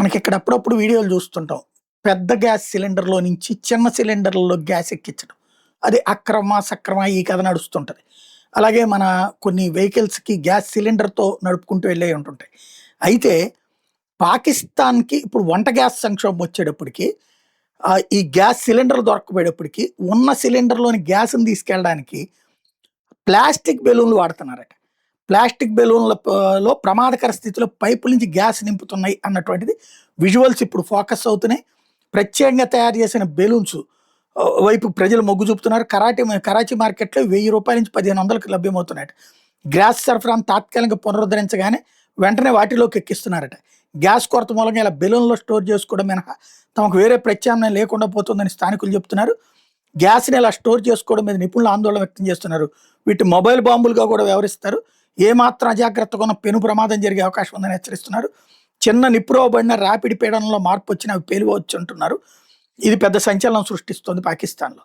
మనకిక్కడ అప్పుడప్పుడు వీడియోలు చూస్తుంటాం. పెద్ద గ్యాస్ సిలిండర్‌లో నుంచి చిన్న సిలిండర్‌లో గ్యాస్ ఎక్కించడం. అది అక్రమా, సక్రమా ఈ కథ నడుస్తుంటది. అలాగే మన కొన్ని వెహికల్స్‌కి గ్యాస్ సిలిండర్‌తో నడుపుకుంటూ వెళ్ళేయి ఉంటుంటాయి. అయితే పాకిస్తాన్‌కి ఇప్పుడు వంట గ్యాస్ సంక్షోభం వచ్చేటప్పటికి ఈ గ్యాస్ సిలిండర్‌లు దొరక్కపోయేటప్పటికి ఉన్న సిలిండర్‌లోని గ్యాస్‌ని తీసుకెళ్ళడానికి ప్లాస్టిక్ బెలూన్లు వాడుతున్నారట. ప్లాస్టిక్ బెలూన్ల లో ప్రమాదకర స్థితిలో పైపుల నుంచి గ్యాస్ నింపుతున్నాయి అన్నటువంటిది విజువల్స్ ఇప్పుడు ఫోకస్ అవుతున్నాయి. ప్రత్యేకంగా తయారు చేసిన బెలూన్స్ వైపు ప్రజలు మొగ్గు చూపుతున్నారు. కరాచీ మార్కెట్‌లో ₹1000 నుంచి 1500కి లభ్యమవుతున్నాయట. గ్యాస్ సరఫరాను తాత్కాలికంగా పునరుద్ధరించగానే వెంటనే వాటిలోకి ఎక్కిస్తున్నారట. గ్యాస్ కొరత మూలంగా ఇలా బెలూన్‌లో స్టోర్ చేసుకోవడం మినహా తమకు వేరే ప్రత్యామ్నాయం లేకుండా పోతుందని స్థానికులు చెప్తున్నారు. గ్యాస్‌ని ఇలా స్టోర్ చేసుకోవడం మీద నిపుణులు ఆందోళన వ్యక్తం చేస్తున్నారు. వీటిని మొబైల్ బాంబులుగా కూడా వ్యవహరిస్తారు. ఏమాత్రం అజాగ్రత్తగా ఉన్న పెను ప్రమాదం జరిగే అవకాశం ఉందని హెచ్చరిస్తున్నారు. చిన్న నిప్పురవ్వబడిన ర్యాపిడ్ పీడనంలో మార్పు వచ్చినా అవి పేలిపోవచ్చు అంటున్నారు. ఇది పెద్ద సంచలనం సృష్టిస్తోంది పాకిస్తాన్‌లో.